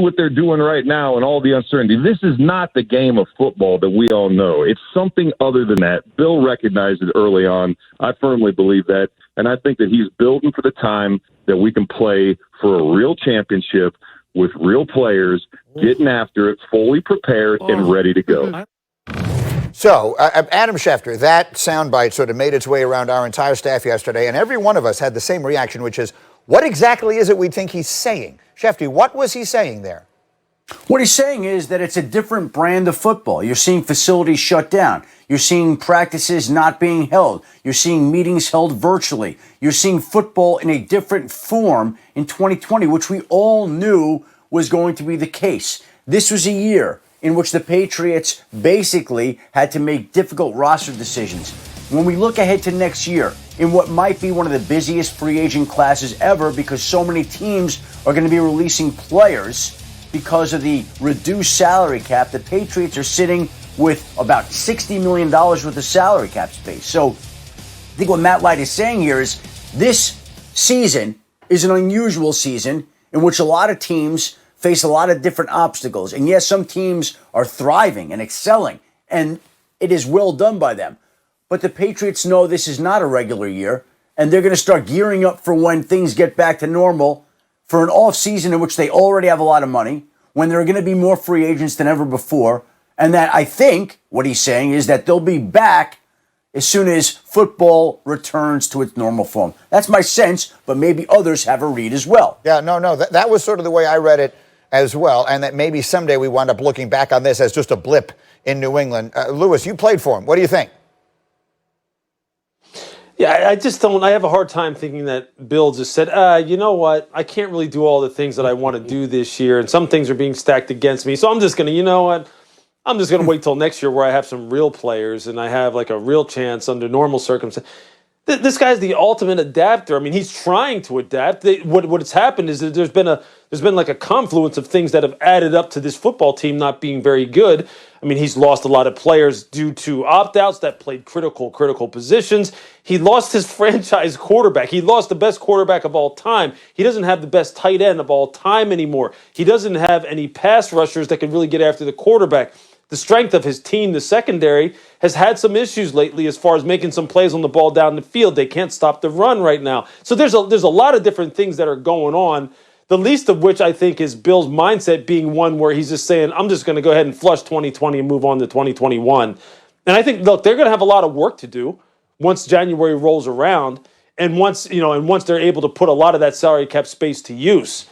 what they're doing right now and all the uncertainty. This is not the game of football that we all know. It's something other than that. Bill recognized it early on. I firmly believe that. And I think that he's building for the time that we can play for a real championship with real players, getting after it, fully prepared and ready to go. So, Adam Schefter, that soundbite sort of made its way around our entire staff yesterday, and every one of us had the same reaction, which is, what exactly is it we think he's saying? Schefter, what was he saying there? What he's saying is that it's a different brand of football. You're seeing facilities shut down. You're seeing practices not being held. You're seeing meetings held virtually. You're seeing football in a different form in 2020, which we all knew was going to be the case. This was a year in which the Patriots basically had to make difficult roster decisions. When we look ahead to next year, in what might be one of the busiest free agent classes ever, because so many teams are going to be releasing players because of the reduced salary cap, the Patriots are sitting with about $60 million worth of salary cap space. So I think what Matt Light is saying here is this season is an unusual season in which a lot of teams face a lot of different obstacles. And yes, some teams are thriving and excelling, and it is well done by them. But the Patriots know this is not a regular year, and they're going to start gearing up for when things get back to normal, for an off season in which they already have a lot of money, when there are going to be more free agents than ever before. And that, I think what he's saying is that they'll be back as soon as football returns to its normal form. That's my sense, but maybe others have a read as well. Yeah, no, that was sort of the way I read it as well, and that maybe someday we wind up looking back on this as just a blip in New England. Lewis, you played for him. What do you think? Yeah, I just don't. I have a hard time thinking that Bill just said, you know what? I can't really do all the things that I want to do this year, and some things are being stacked against me. So I'm just going to, you know what? I'm just going to wait till next year where I have some real players and I have like a real chance under normal circumstances. This guy's the ultimate adapter. I mean, he's trying to adapt. What's happened is that there's been like a confluence of things that have added up to this football team not being very good. I mean, he's lost a lot of players due to opt-outs that played critical positions. He lost his franchise quarterback. He lost the best quarterback of all time. He doesn't have the best tight end of all time anymore. He doesn't have any pass rushers that can really get after the quarterback. The strength of his team, the secondary, has had some issues lately as far as making some plays on the ball down the field. They can't stop the run right now. So there's a lot of different things that are going on, the least of which I think is Bill's mindset being one where he's just saying, I'm just going to go ahead and flush 2020 and move on to 2021. And I think, look, they're going to have a lot of work to do once January rolls around and once they're able to put a lot of that salary cap space to use.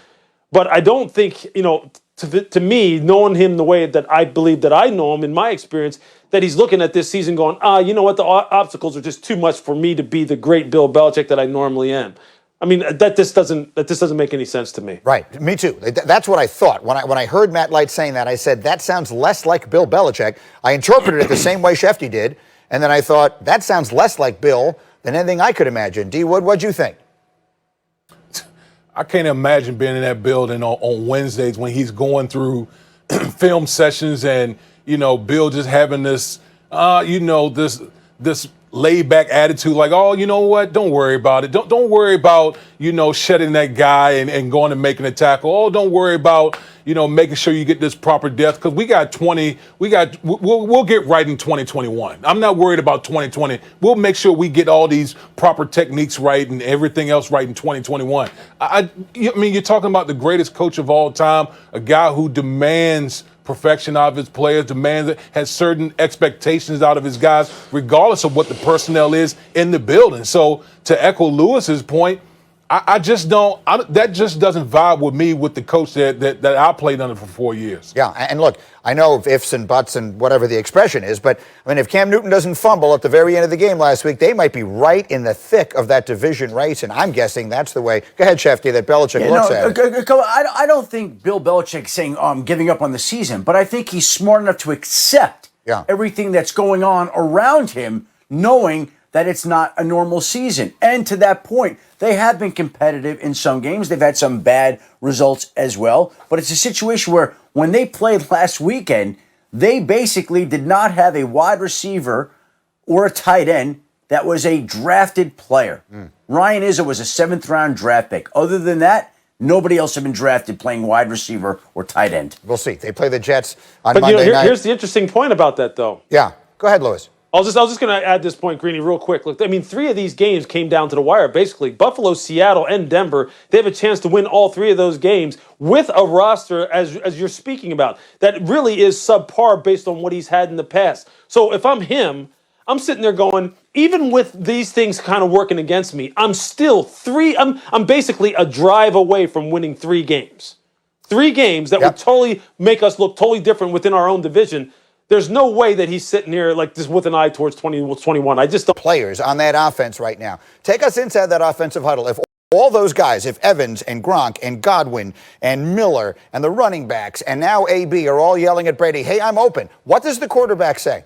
But I don't think, to me, knowing him the way that I believe that I know him in my experience, that he's looking at this season going, you know what, the obstacles are just too much for me to be the great Bill Belichick that I normally am. I mean, that this doesn't make any sense to me. Right, me too. That's what I thought. When I heard Matt Light saying that, I said, that sounds less like Bill Belichick. I interpreted it the same way Shefty did, and then I thought, that sounds less like Bill than anything I could imagine. D. Wood, what'd you think? I can't imagine being in that building on Wednesdays when he's going through film sessions and, Bill just having this, this laid-back attitude like, oh, you know what, don't worry about it. Don't worry about, shedding that guy and going and making a tackle. Oh, don't worry about, making sure you get this proper depth because we'll get right in 2021. I'm not worried about 2020. We'll make sure we get all these proper techniques right and everything else right in 2021. I mean, you're talking about the greatest coach of all time, a guy who demands perfection out of his players, has certain expectations out of his guys, regardless of what the personnel is in the building. So to echo Lewis's point, I just don't. That just doesn't vibe with me with the coach that I played under for 4 years. Yeah, and look, I know of ifs and buts and whatever the expression is, but I mean, if Cam Newton doesn't fumble at the very end of the game last week, they might be right in the thick of that division race, and I'm guessing that's the way. Go ahead, Shefty, that Belichick looks at it. I don't think Bill Belichick's saying I'm giving up on the season, but I think he's smart enough to accept everything that's going on around him, knowing that it's not a normal season. And to that point, they have been competitive in some games. They've had some bad results as well. But it's a situation where when they played last weekend, they basically did not have a wide receiver or a tight end that was a drafted player. Ryan Izzo was a 7th-round draft pick. Other than that, Nobody else had been drafted playing wide receiver or tight end. We'll see. They play the Jets on But Monday night. here's the interesting point about that, though. Yeah. Go ahead, Lewis. I was just going to add this point, Greeny, real quick. Look, I mean, 3 of these games came down to the wire, basically. Buffalo, Seattle, and Denver, they have a chance to win all 3 of those games with a roster, as you're speaking about, that really is subpar based on what he's had in the past. So if I'm him, I'm sitting there going, even with these things kind of working against me, I'm still I'm basically a drive away from winning 3 games. 3 games that would totally make us look totally different within our own division. There's no way that he's sitting here like this with an eye towards 2021. I just don't. Players on that offense right now. Take us inside that offensive huddle. If all those guys, if Evans and Gronk and Godwin and Miller and the running backs and now AB are all yelling at Brady, hey, I'm open, what does the quarterback say?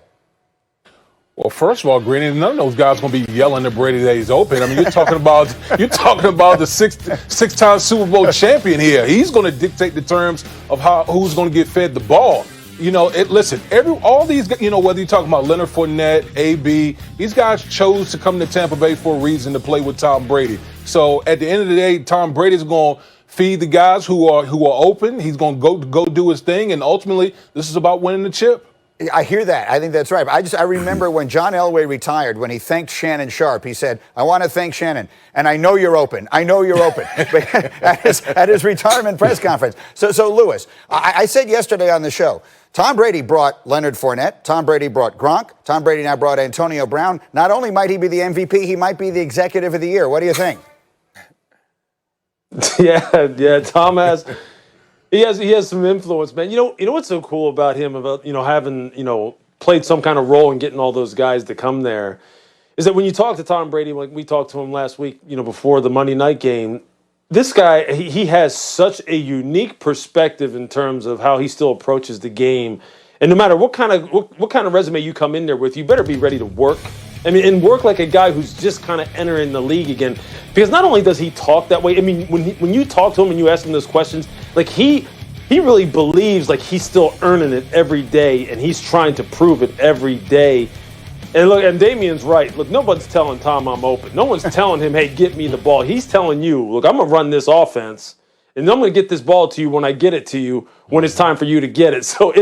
Well, first of all, Greeny, none of those guys are going to be yelling at Brady that he's open. I mean, you're talking about the six-time Super Bowl champion here. He's going to dictate the terms of who's going to get fed the ball. You know, all these, whether you're talking about Leonard Fournette, AB, these guys chose to come to Tampa Bay for a reason to play with Tom Brady. So at the end of the day, Tom Brady's going to feed the guys who are open. He's going to go do his thing, and ultimately, this is about winning the chip. I hear that. I think that's right. I remember when John Elway retired, when he thanked Shannon Sharp, he said, I want to thank Shannon, and I know you're open. I know you're open. at his retirement press conference. So Lewis, I said yesterday on the show, Tom Brady brought Leonard Fournette. Tom Brady brought Gronk. Tom Brady now brought Antonio Brown. Not only might he be the MVP, he might be the executive of the year. What do you think? Yeah, Tom has... He has some influence, man. You know what's so cool about him, about having played some kind of role in getting all those guys to come there, is that when you talk to Tom Brady, like we talked to him last week, before the Monday night game, this guy he has such a unique perspective in terms of how he still approaches the game, and no matter what kind of resume you come in there with, you better be ready to work. I mean, and work like a guy who's just kind of entering the league again. Because not only does he talk that way, I mean, when you talk to him and you ask him those questions, like he really believes like he's still earning it every day, and he's trying to prove it every day. And look, and Damian's right. Look, nobody's telling Tom I'm open. No one's telling him, hey, get me the ball. He's telling you, look, I'm going to run this offense, and I'm going to get this ball to you when I get it to you, when it's time for you to get it. So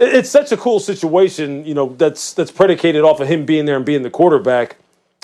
it's such a cool situation, that's predicated off of him being there and being the quarterback.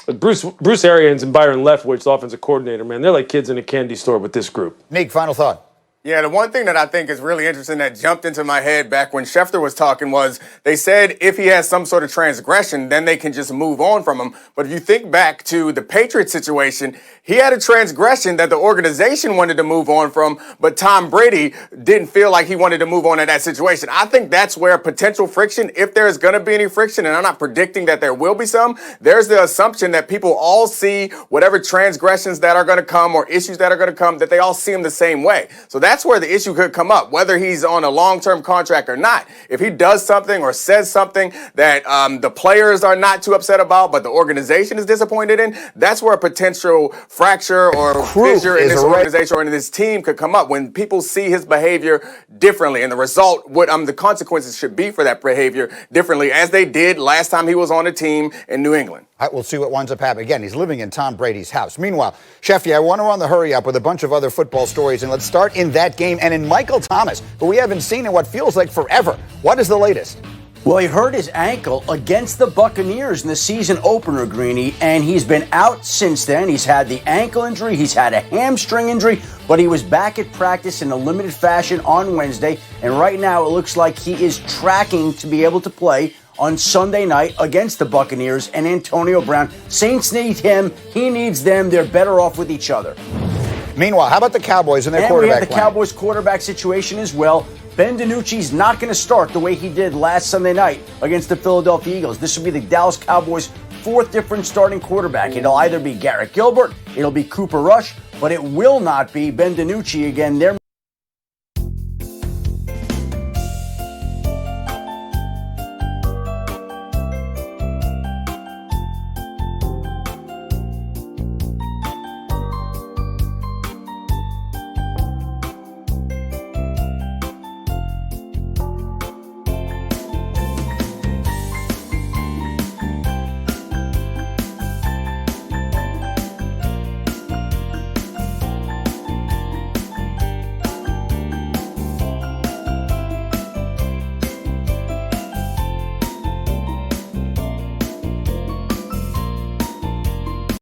But Bruce Arians and Byron Leftwich, the offensive coordinator, man, they're like kids in a candy store with this group. Nick, final thought. Yeah, the one thing that I think is really interesting that jumped into my head back when Schefter was talking was they said if he has some sort of transgression, then they can just move on from him. But if you think back to the Patriots situation, he had a transgression that the organization wanted to move on from, but Tom Brady didn't feel like he wanted to move on in that situation. I think that's where potential friction, if there's going to be any friction, and I'm not predicting that there will be some, there's the assumption that people all see whatever transgressions that are going to come or issues that are going to come, that they all see them the same way. So that's where the issue could come up, whether he's on a long-term contract or not. If he does something or says something that the players are not too upset about, but the organization is disappointed in, that's where a potential fracture or fissure in this organization or in this team could come up, when people see his behavior differently, and the result, what the consequences should be for that behavior differently, as they did last time he was on a team in New England. All right, we'll see what winds up happening. Again, he's living in Tom Brady's house. Meanwhile, Shefty, I want to run the hurry up with a bunch of other football stories, and let's start in that game and in Michael Thomas, who we haven't seen in what feels like forever. What is the latest? Well, he hurt his ankle against the Buccaneers in the season opener, Greeny, and he's been out since then. He's had the ankle injury, he's had a hamstring injury, but he was back at practice in a limited fashion on Wednesday, and right now it looks like he is tracking to be able to play on Sunday night against the Buccaneers and Antonio Brown. Saints need him, he needs them, they're better off with each other. Meanwhile, how about the Cowboys and their quarterback? We have the Cowboys quarterback situation as well. Ben DiNucci's not going to start the way he did last Sunday night against the Philadelphia Eagles. This will be the Dallas Cowboys' 4th different starting quarterback. It'll either be Garrett Gilbert, it'll be Cooper Rush, but it will not be Ben DiNucci again.